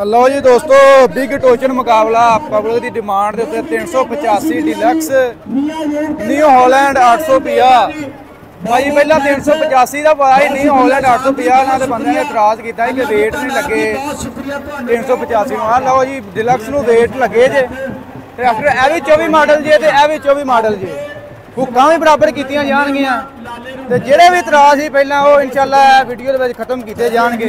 लो जी दोस्तों बिग टोचन मुकाबला पब्लिक की डिमांड के उत्ते 385 डिलक्स न्यू हॉलैंड 850 भाई पहला 385 का पाया ही न्यू हॉलैंड 850 ना बंदे ने इतराज किया कि वेट नहीं लगे 385 आ लो जी डिलक्स नूं वेट लगे जे ट्रैक्टर यह भी 24 मॉडल जे तो यह भी 24 मॉडल जे हुक्कां भी बराबर कीतियां जाणगियां ते जिहड़े भी इतराज ही पहला वो इंशाअल्लाह वीडियो दे विच खत्म कीते जाणगे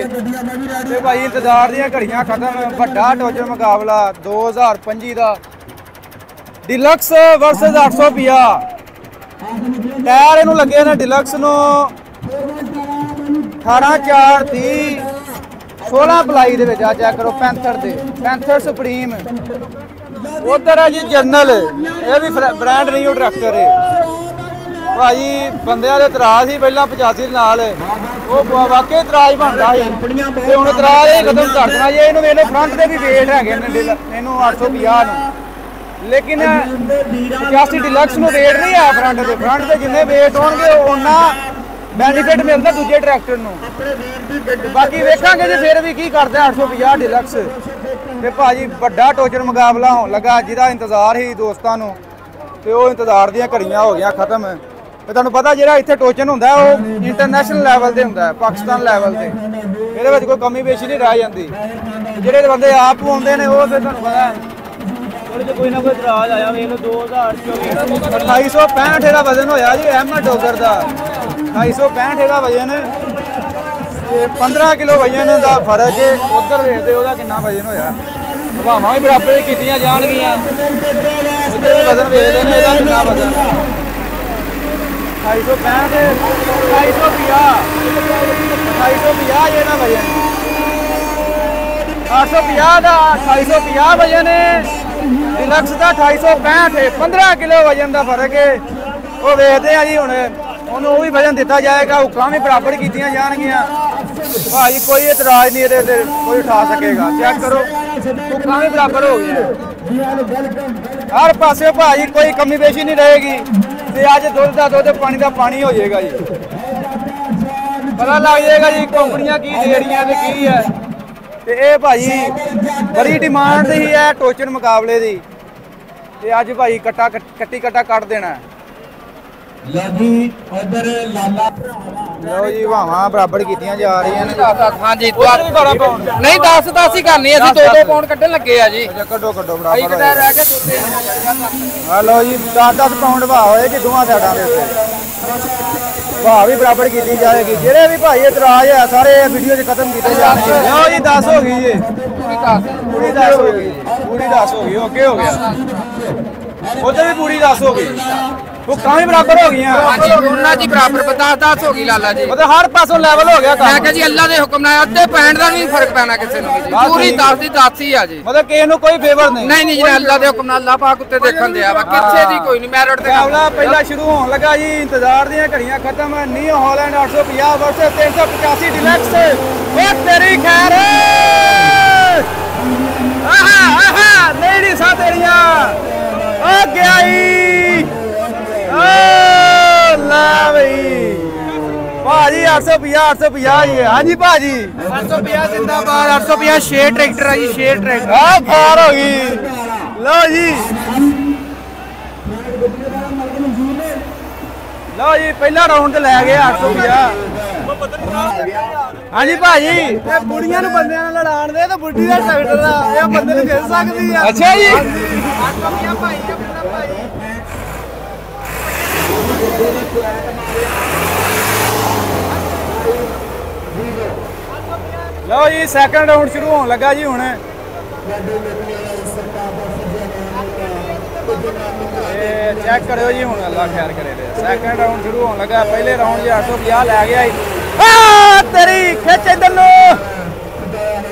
ते भाई इंतजार दियां घड़ियां खत्म वड्डा टोचन मुकाबला 2025 दा डिलक्स वर्सेस 850 टायर इनू लगे ने डिलक्स नूं 18/4/30 16 पलाई दे विच आ चेक करो पैंथर सुप्रीम उधर है जी जर्नल ये भी ब्रांड नहीं ट्रैक्टर है भाई बंदे इतराज ही पहला 85 नाल वो वाकई इतराज बनता है हूँ इतराज ही खत्म कर देना जी इन्होंने वेलो फ्रंट के भी वेट है इनू 850 लेकिन 85 डिलक्स में वेट नहीं है फ्रंट के जिन्ने वेट होंगे उन्ना बेनीफिट मिलता दूजे ट्रैक्टर नूं बाकी वेखांगे जी फिर भी की करते 850 डिलक्स ते भाजी बड़ा टोचन मुकाबला होने लगा जिहदा इंतजार ही दोस्तों नूं ते वो इंतजार दियां घड़ियां हो गई खत्म ते तुहानूं पता जिहड़ा इत्थे टोचन हुंदा है वो इंटरनेशनल लैवल ते हुंदा है पाकिस्तान लैवल ते इहदे विच कोई कमी पेशी नहीं रह जांदी जिहड़े बंदे आप आउंदे ने वो फिर तुहानूं पता कोई ना कोई इतराज आया वेख लो 2024 2865 का वजन होया जी अहमद डोगर का 2865 का वजन 15 किलो वजन का फर्क है उधर देखते वह कितना वजन होया हवावां भी बराबर कीतियां जाणगियां वजन वेखते हैं इसका कितना वजन 2865 2850 ये ना वजन 850 का 2850 वजन है डिलक्स का 2865 15 किलो वजन का फर्क है वो वेखते हैं जी हुण उन्होंने वो भी वजन दिता जाएगा हुक्कां भी बराबर कीतियां जाणगियां भाई कोई इतराज नहीं ये कोई उठा सकेगा चेक करो हुक्कां भी बराबर हो गई हर पासे भाई कोई कमी पेशी नहीं रहेगी ते अज दुध का दुध पानी का पानी हो जाएगा जी पता लग जाएगा जी कंपनियां की दे रही है की है ते ये भाई बड़ी डिमांड ही है टोचन मुकाबले की ते अज भाई कट्टी कट्टा कट देना लो जी हवावां बराबर कीतियां जा रही हैं हाँ जी नहीं 10 ही करनी है 2 पाउंड कड्ढन लगे आ जी कड्डो बराबर लो जी 10 पाउंड भाव होएगी दोवां साइडां दे उत्ते भाव भी बराबर की जाएगी जेडे भी भाई इतराज है सारे वीडियो खत्म किए जाएंगे लो जी 10 हो गई जी पूरी 10 हो गई ओके हो गया उधर भी पूरी 10 हो गई हुक्कां भी बराबर हो गई दोनों जी बराबर 10 हो गई लाला जी मतलब हर पासों लेवल हो गया मैं कहा जी अल्लाह दे हुक्म नाल अद्धे पैंट दा नहीं फर्क पैना किसी नूं पूरी 10 दी 10 ही आ जी मतलब किसी नूं कोई फेवर नहीं जी अल्लाह दे हुक्म नाल अल्लाह पाक उत्ते देखण दिया वा किसी दी कोई नहीं मैरिट ते मुकाबला पहला शुरू होने लगा जी इंतजार दियां घड़ियां खत्म न्यू हॉलैंड 850 वर्सेस 385 डिलक्स ओ तेरी खैर आहा नहीं सा तेरियां ओ गई भाजी 850 जी हाँ जी भाजी 850 जिंदाबाद 850 शेर ट्रैक्टर है जी शेर ट्रैक्टर खार हो गई लो जी पहला राउंड लै गए 850 हाँ जी भाजी बुढ़िया बंद लड़ान दे तो बुढ़ी का ट्रैक्टर बंदे खेल सकती है अच्छा जी लो जी सैकंड राउंड शुरू होने लगा जी हुण चेक करो जी हुण अल्लाह खैर करे सैकंड राउंड शुरू होने लगा पहले राउंड जी 850 लै गया तेरी खिच इधर नो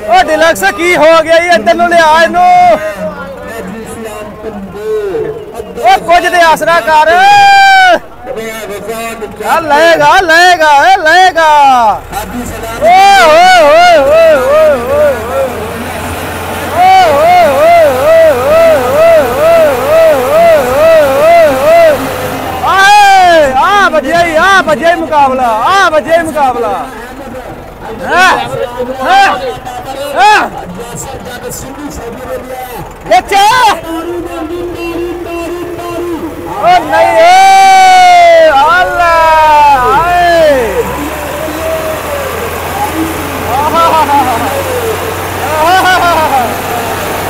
ओ डिलक्स की हो गया जी इधर नु लिया इनू ओ कुछ दे आसरा कर लेगा बजे मुकाबला नहीं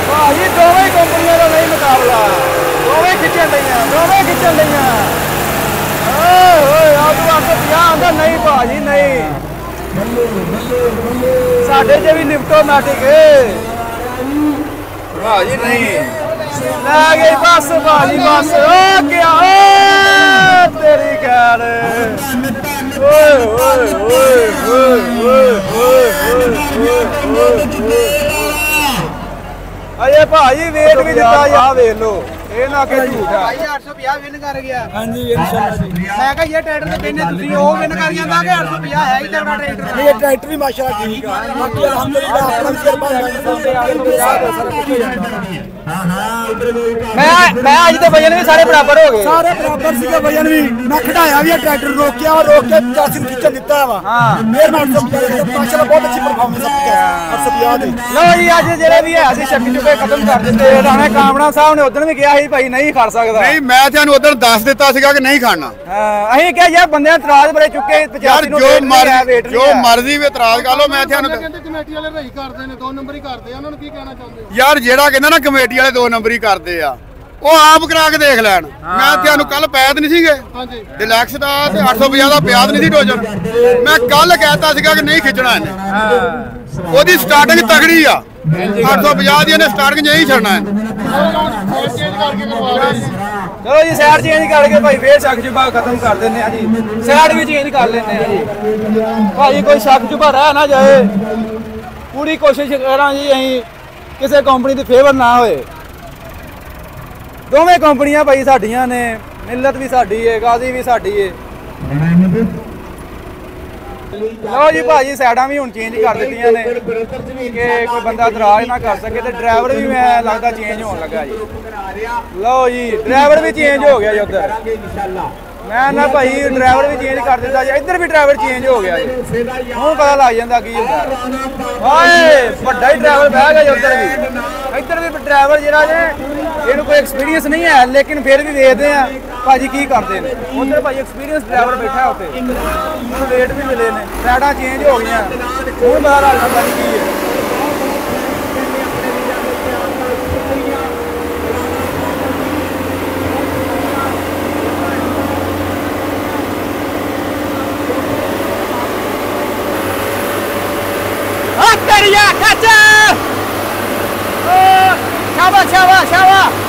भाजी दोवें कंपनियों का नहीं मुकाबला दोवें खिंचन लिया आंदा नहीं भाजी नहीं साढ़े च भी लिफ्टोमैटिक भाजी नहीं लै गई बस भाजी बस क्या तेरी ख्याल अजे भाजी वेट भी दिता जा वेख लो ये ना कि झूठ है भाई 850 विन कर गया हां जी इंशाल्लाह जी मैं कहा ये ट्रैक्टर ते कहने तुसी ओ विन कर ਜਾਂਦਾ कि 850 है ही तगड़ा ट्रैक्टर ये ट्रैक्टर भी माशाल्लाह ठीक है बाकी अल्हम्दुलिल्लाह अपना किरपा मैं आज तो वजन भी सारे बराबर हो गए सारे बराबर सीगे वजन भी मैं खड़ाया भी ट्रैक्टर रोकिया और रोक के 80 खींच दिता वा हां मेहरबान सब माशाल्लाह बहुत अच्छी परफॉर्मेंस आपकी और सब याद है लो जी आज जेड़ा भी है ਅਸੀਂ ਸ਼ੱਕੀ ਚੁਕੇ ਖਤਮ ਕਰ ਦਿੱਤੇ ਰਾਣਾ ਕਾਮਣਾ ਸਾਹਿਬ ਨੇ ਉਦੋਂ ਵੀ ਕਿਹਾ ਸੀ ਭਾਈ ਨਹੀਂ ਖੜ ਸਕਦਾ ਨਹੀਂ ਮੈਂ ਤੁਹਾਨੂੰ ਉਦੋਂ ਦੱਸ ਦਿੱਤਾ ਸੀਗਾ ਕਿ ਨਹੀਂ ਖਾਣਾ ਹਾਂ ਅਸੀਂ ਕਿਹਾ ਯਾਰ ਬੰਦਿਆਂ ਇਤਰਾਜ਼ ਬੜੇ ਚੁੱਕੇ 85 ਨੂੰ ਜੋ ਮਰਜ਼ੀ ਵੀ ਇਤਰਾਜ਼ ਕਰ ਲਓ ਮੈਂ ਤੁਹਾਨੂੰ ਕਹਿੰਦੇ ਕਮੇਟੀ ਵਾਲੇ ਰਹੀ ਕਰਦੇ ਨੇ 2 ਨੰਬਰ ਹੀ ਕਰਦੇ ਆ ਉਹਨਾਂ ਨੂੰ ਕੀ ਕਹਿਣਾ ਚਾਹੁੰਦੇ ਯਾਰ ਜਿਹੜਾ ਕਹਿੰਦਾ ਨਾ ਕਮੇਟੀ ਵਾਲੇ 2 ਨੰਬਰ ਹੀ ਕਰਦੇ ਆ ਉਹ ਆਪ ਕਰਾ ਕੇ ਦੇਖ ਲੈਣ ਮੈਂ ਤੁਹਾਨੂੰ ਕੱਲ ਪੈਦ ਨਹੀਂ ਸੀਗੇ ਹਾਂਜੀ ਡਿਲੈਕਸ ਦਾ ਤੇ 850 ਦਾ ਪਿਆਦ ਨਹੀਂ ਸੀ ਡੋਜਰ ਮੈਂ ਕੱਲ ਕਹਿਤਾ ਸੀਗਾ ਕਿ ਨਹੀਂ ਖਿੱਚਣਾ ਇਹਨੇ ਉਹਦੀ ਸਟਾਰਟਿੰਗ ਤਗੜੀ ਆ 850 ਦੀ ਇਹਨੇ ਸਟਾਰਟਿੰਗ ਨਹੀਂ ਛੱਡਣਾ ਚਲੋ ਜੀ ਸਾਈਡ ਚੇਂਜ ਕਰਕੇ ਭਾਈ ਫੇਰ ਸ਼ੱਕ ਜੁਬਾ ਖਤਮ ਕਰ ਦਿੰਦੇ ਆ ਜੀ ਸਾਈਡ ਵੀ ਚੇਂਜ ਕਰ ਲੈਂਦੇ ਆ ਜੀ ਭਾਈ ਕੋਈ ਸ਼ੱਕ ਜੁਬਾ ਰਹਿ ਨਾ ਜਾਏ ਪੂਰੀ ਕੋਸ਼ਿਸ਼ ਕਰਾਂ ਜੀ ਅਸੀਂ ਕਿਸੇ ਕੰਪਨੀ ਦੀ ਫੇਵਰ ਨਾ ਹੋਏ ਦੋਵੇਂ ਕੰਪਨੀਆਂ ਭਾਈ ਸਾਡੀਆਂ ਨੇ ਮਿਲਤ ਵੀ ਸਾਡੀ ਹੈ ਗਾਜ਼ੀ ਵੀ ਸਾਡੀ ਹੈ ਲਓ ਜੀ ਭਾਜੀ ਸਾਈਡਾਂ ਵੀ ਹੁਣ ਚੇਂਜ ਕਰ ਦਿੱਤੀਆਂ ਨੇ ਕਿ ਕੋਈ ਬੰਦਾ ਇਤਰਾਜ਼ ਨਾ ਕਰ ਸਕੇ ਤੇ ਡਰਾਈਵਰ ਵੀ ਮੈਂ ਲੱਗਦਾ ਚੇਂਜ ਹੋਣ ਲੱਗਾ ਜੀ ਲਓ ਜੀ ਡਰਾਈਵਰ ਵੀ ਚੇਂਜ ਹੋ ਗਿਆ ਜੀ ਉਧਰ ਮੈਂ ਨਾ ਭਾਈ ਡਰਾਈਵਰ ਵੀ ਚੇਂਜ ਕਰ ਦਿੱਤਾ ਜੀ ਇੱਧਰ ਵੀ ਡਰਾਈਵਰ ਚੇਂਜ ਹੋ ਗਿਆ ਜੀ ਹੁਣ ਪਤਾ ਲੱਗ ਜਾਂਦਾ ਕੀ ਹੁੰਦਾ ਹਾਏ ਵੱਡਾ ਹੀ ਡਰਾਈਵਰ ਬਹਿ ਗਿਆ ਜੀ ਉਧਰ ਵੀ ਇੱਧਰ ਵੀ ਡਰਾਈਵਰ ਜਿਹੜਾ ਜੇ ਇਹਨੂੰ ਕੋਈ ਐਕਸਪੀਰੀਅੰਸ ਨਹੀਂ ਹੈ ਲੇਕਿਨ ਫਿਰ ਵੀ ਵੇਖਦੇ ਆ ਭਾਜੀ ਕੀ ਕਰਦੇ ਨੇ ਉਧਰ ਭਾਈ ਐਕਸਪੀਰੀਅੰਸ ਡਰਾਈਵਰ ਬੈਠਾ ਉੱਤੇ ਉਹਨੂੰ ਰੇਟ ਵੀ ਮਿਲੇ ਨੇ ਸਾਈਡਾਂ ਚੇਂਜ ਹੋ ਗਈਆਂ ਹੁਣ ਪਤਾ ਲੱਗ ਜਾਂਦਾ ਕੀ ਹੈ Attaria, Kacha! Shawa, shawa, shawa!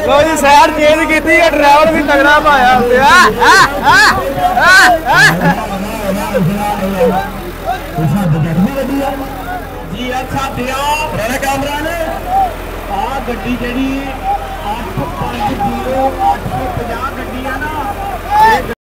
लो जी साइड चेंज की ड्राइवर भी तगड़ा पाया जी अच्छा दिया कैमरा ने गड्डी जी